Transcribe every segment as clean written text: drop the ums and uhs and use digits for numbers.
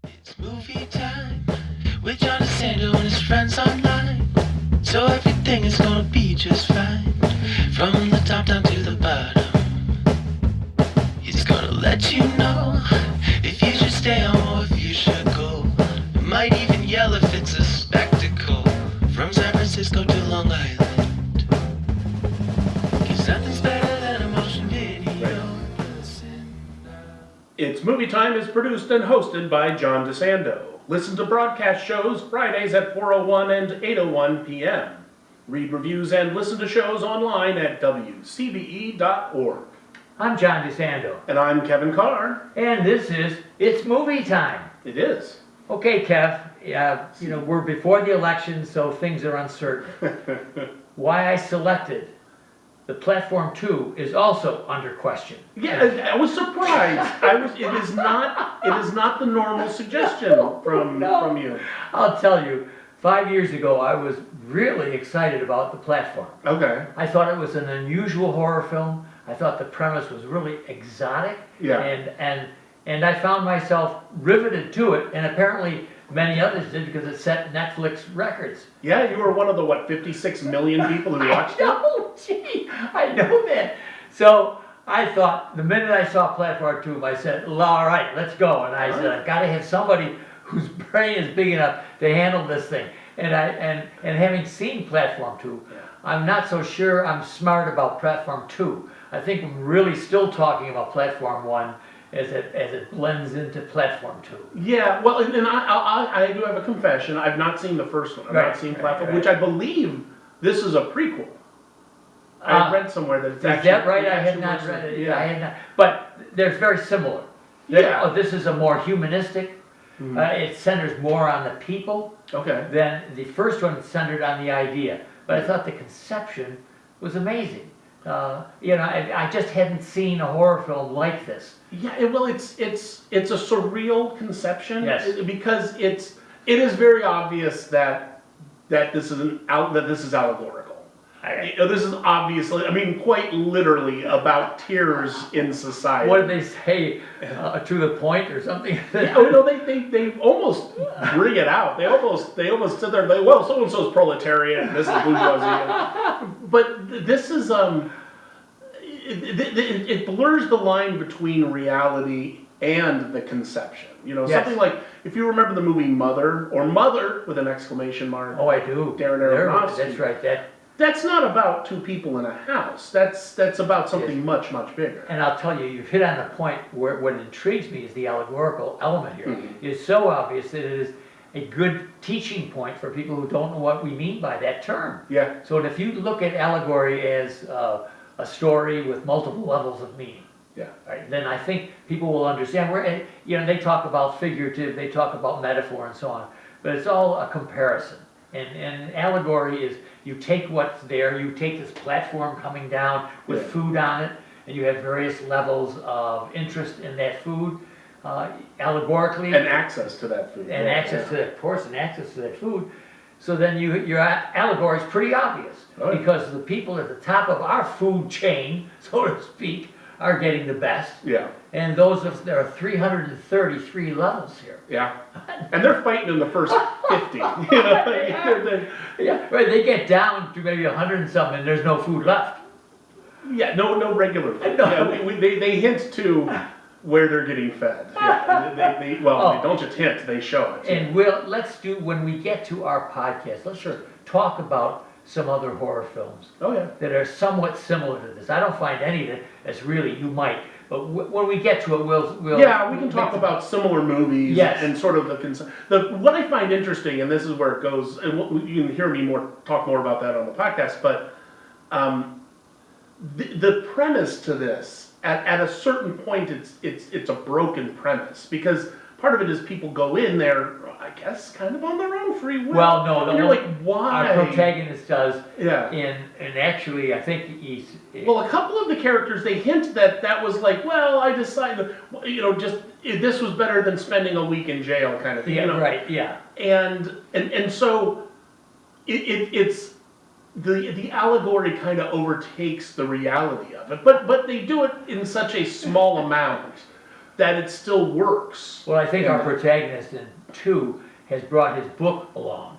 It's movie time with John DeSando and his friends online. So everything is gonna be just fine. From the top down to the bottom. He's gonna let you know if you should stay home or if you should go. Might even yell if it's a spectacle. From San Francisco to Long Island. 'Cause nothing's better than a motion video. It's Movie Time is produced and hosted by John DeSando. Listen to broadcast shows Fridays at 4:01 and 8:01 p.m. Read reviews and listen to shows online at WCBE.org. I'm John DeSando, And I'm Kevin Carr. and this is It's Movie Time. It is. Okay, Kev, we're before the election, so things are uncertain. Why I selected the Platform 2 is also under question. Yeah, I was surprised. It is not the normal suggestion from you. I'll tell you, 5 years ago, I was really excited about the Platform. Okay. I thought it was an unusual horror film. I thought the premise was really exotic. Yeah. And I found myself riveted to it, and apparently many others did because it set Netflix records. Yeah, you were one of the 56 million people who watched it? Oh, gee, I know that. So I thought, the minute I saw Platform 2, I said, all right, let's go. And I said, I've got to have somebody whose brain is big enough to handle this thing. And having seen Platform 2, I'm not so sure I'm smart about Platform 2. I think I'm really still talking about Platform 1 as it blends into Platform 2. Yeah, well, and I do have a confession. I've not seen the first one. I've not seen Platform, which I believe this is a prequel. I read somewhere that it's actually... Is that right? I had not read it. Yeah. I had not, but they're very similar. Yeah. This is a more humanistic. It centers more on the people Okay. than the first one centered on the idea. But I thought the conception was amazing. I just hadn't seen a horror film like this. Yeah, well, it's a surreal conception. Yes. Because it is very obvious that this is allegorical. This is obviously, quite literally about tears in society. What did they say? To the point or something? Yeah, no, they almost bring it out. They almost sit there and say, well, so and so's proletariat, this is bourgeoisie. But this is it blurs the line between reality and the conception. Yes. Something like, if you remember the movie Mother, or Mother with an exclamation mark. Oh, I do. Darren Aronofsky. That's right. That's not about two people in a house. That's about something much, much bigger. And I'll tell you, you've hit on the point where what intrigues me is the allegorical element here. It's so obvious that it is a good teaching point for people who don't know what we mean by that term. Yeah. So if you look at allegory as a story with multiple levels of meaning, Yeah. right, then I think people will understand. They talk about figurative, they talk about metaphor and so on, but it's all a comparison. And allegory is, you take what's there, you take this platform coming down with food on it, and you have various levels of interest in that food, allegorically. And access to that food. And access to that person, access to that food. So then your allegory is pretty obvious, because the people at the top of our food chain, so to speak, are getting the best. Yeah. And there are 333 levels here. Yeah. And they're fighting in the first 50. Yeah, right. They get down to maybe 100 and something, and there's no food left. Yeah, no regular food. No. Yeah, they hint to where they're getting fed. Yeah, they don't just hint, they show it. And when we get to our podcast, let's talk about some other horror films that are somewhat similar to this. I don't find any that's really, you might, but when we get to it, we'll yeah, we can talk about similar movies. Yes. And sort of what I find interesting, and this is where it goes, and you can hear me talk more about that on the podcast, but the premise to this, at a certain point, it's a broken premise, because part of it is people go in there, I guess, kind of on their own free will. Well, no, and you're like, why? Our protagonist does. Yeah. And actually, I think he's. Well, a couple of the characters, they hint that was like, well, I decided, this was better than spending a week in jail, kind of thing. Yeah, right. Yeah. And so it's the allegory kind of overtakes the reality of it, but they do it in such a small amount that it still works. Well, I think our protagonist in 2 has brought his book along.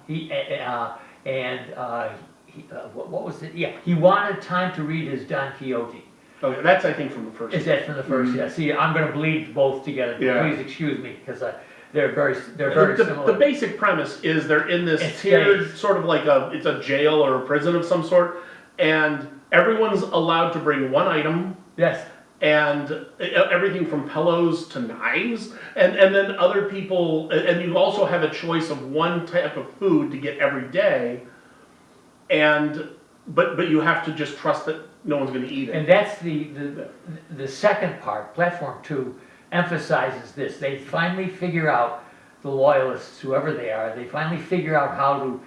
What was it? Yeah, he wanted time to read his Don Quixote. Okay, that's I think from the first. Is that from the first? Yeah. See, I'm going to bleed both together. Yeah. Please excuse me, because they're very similar. The basic premise is they're in this It's tiered, space. sort of like it's a jail or a prison of some sort, and everyone's allowed to bring one item, Yes. and everything from pillows to knives, and then other people, and you also have a choice of one type of food to get every day, but you have to just trust that no one's going to eat it. And that's the second part. Platform 2 emphasizes this. They finally figure out, the loyalists, whoever they are, they finally figure out how to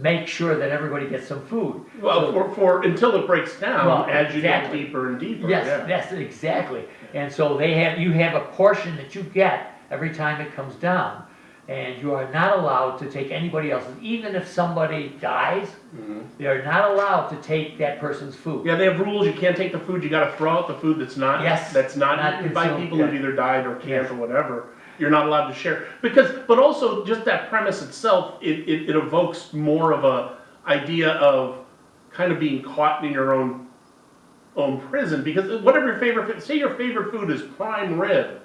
make sure that everybody gets some food. Well, So- for until it breaks down, Well, as you get exactly. deeper and deeper. Yes, yeah. that's exactly. And so you have a portion that you get every time it comes down. And you are not allowed to take anybody else's. Even if somebody dies, they are not allowed to take that person's food. Yeah, they have rules. You can't take the food. You got to throw out the food that's not Yes, not not eaten by consumed, people yeah. who've either died or can't Yes. or whatever. You're not allowed to share but also just that premise itself, it evokes more of a idea of kind of being caught in your own prison, because whatever your favorite, say your favorite food is prime rib.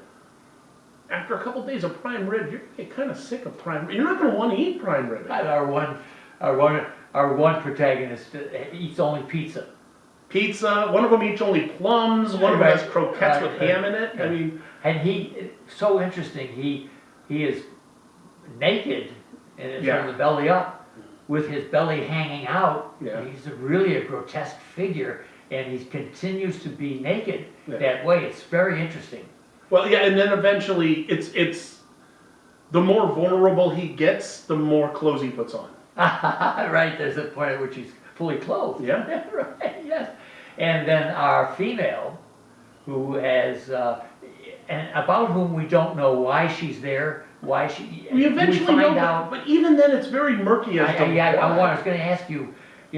After a couple days of prime rib, you're gonna get kind of sick of prime rib. You're not going to want to eat prime rib. Our one protagonist eats only pizza. Pizza. One of them eats only plums. One of them has Right. croquettes with Right. ham in it. I mean, And so interesting. He is naked and Yeah. from the belly up, with his belly hanging out. Yeah. He's really a grotesque figure, and he continues to be naked Yeah. that way. It's very interesting. well, yeah, and then eventually, it's the more vulnerable he gets, the more clothes he puts on. Right, there's a point at which he's fully clothed. Yeah. Right, yes. And then our female, who has, and about whom we don't know why she's there, why she. We eventually find know, out. but even then, it's very murky as to I why. was going to ask you,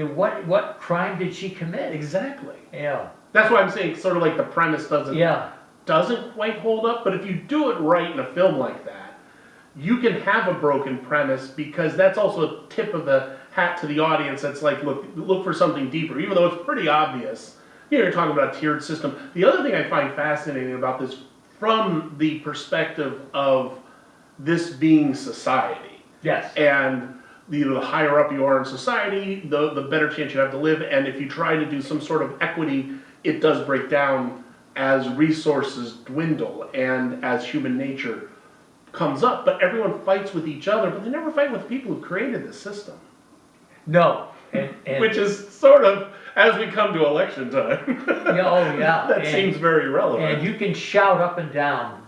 what crime did she commit? Exactly. Yeah, That's why I'm saying, sort of like the premise doesn't quite hold up. But if you do it right in a film like that, you can have a broken premise, because that's also a tip of the hat to the audience. That's like, look for something deeper, even though it's pretty obvious. You're talking about a tiered system. The other thing I find fascinating about this, from the perspective of this being society, yes, and the higher up you are in society, the better chance you have to live. And if you try to do some sort of equity, it does break down as resources dwindle and as human nature comes up. But everyone fights with each other, but they never fight with the people who created the system. no, and Which is sort of, as we come to election time, yeah, oh yeah, that seems very relevant. and you can shout up and down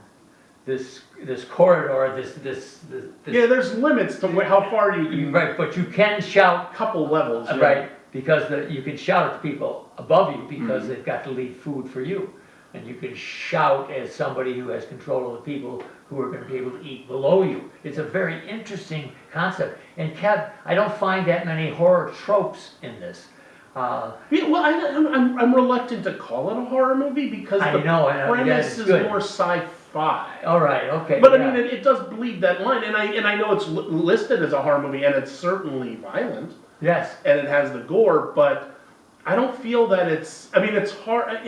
this corridor, this Yeah, there's limits to how far you can, right, but you can shout couple levels. Yeah. right, because you can shout at the people above you because they've got to leave food for you. And you can shout as somebody who has control of the people who are going to be able to eat below you. It's a very interesting concept. And Kev, I don't find that many horror tropes in this. Yeah, well, I'm reluctant to call it a horror movie, because I the know, premise yeah, it's is good. more sci-fi. All right, okay. But yeah. I mean, it does bleed that line, and I know it's listed as a horror movie, and it's certainly violent, Yes, and it has the gore, but I don't feel that it's. I mean, it's hard.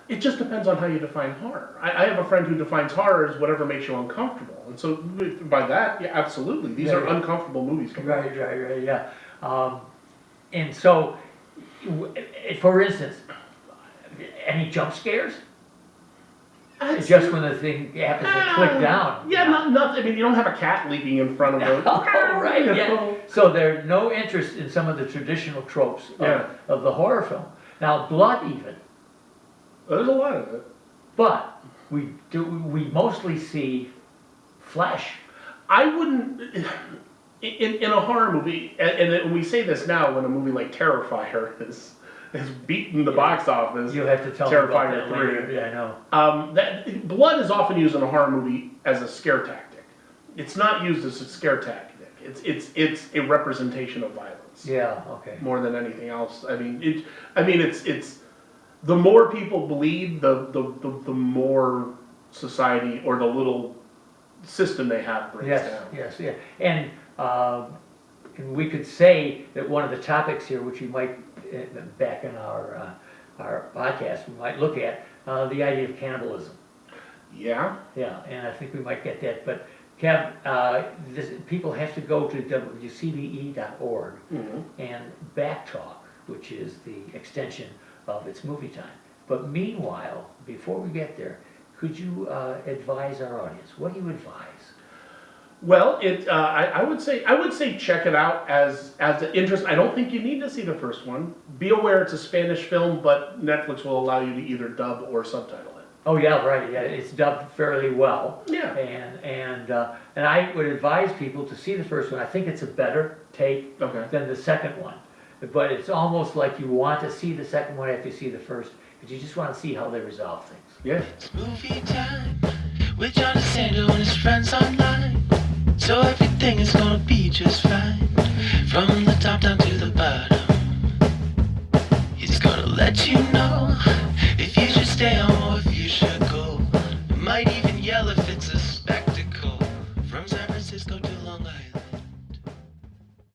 It just depends on how you define horror. I have a friend who defines horror as whatever makes you uncomfortable, and so by that, yeah, absolutely, these are Yeah. uncomfortable movies. right, yeah. And so, for instance, any jump scares? It's Just when the thing happens to click down. Yeah, not. I mean, you don't have a cat leaping in front of it. Oh, right, yeah. So there's no interest in some of the traditional tropes Yeah. of the horror film. Now, blood even, There's a lot of it. but we mostly see flesh. I wouldn't. In a horror movie, and we say this now when a movie like Terrifier has beaten the box office. You'll have to tell me about Terrifier that 3. later. Yeah, I know. That blood is often used in a horror movie as a scare tactic. It's not used as a scare tactic. It's a representation of violence Yeah, okay. more than anything else. I mean, it's the more people bleed, the more society or the little system they have breaks Yes, down. yes, yeah. And we could say that one of the topics here, which we might, back in our podcast, we might look at, the idea of cannibalism. Yeah. Yeah, and I think we might get that, but Kev, people have to go to WCBE.org and Backtalk, which is the extension of It's Movie Time. But meanwhile, before we get there, could you advise our audience? What do you advise? Well, I would say check it out as an interest. I don't think you need to see the first one. Be aware it's a Spanish film, but Netflix will allow you to either dub or subtitle it. Oh yeah, right. Yeah, it's dubbed fairly well. Yeah. And I would advise people to see the first one. I think it's a better take than the second one. But it's almost like you want to see the second one after you see the first, because you just want to see how they resolve things. Yeah. It's movie time with John DeSando and his friends online. So everything is gonna be just fine. From the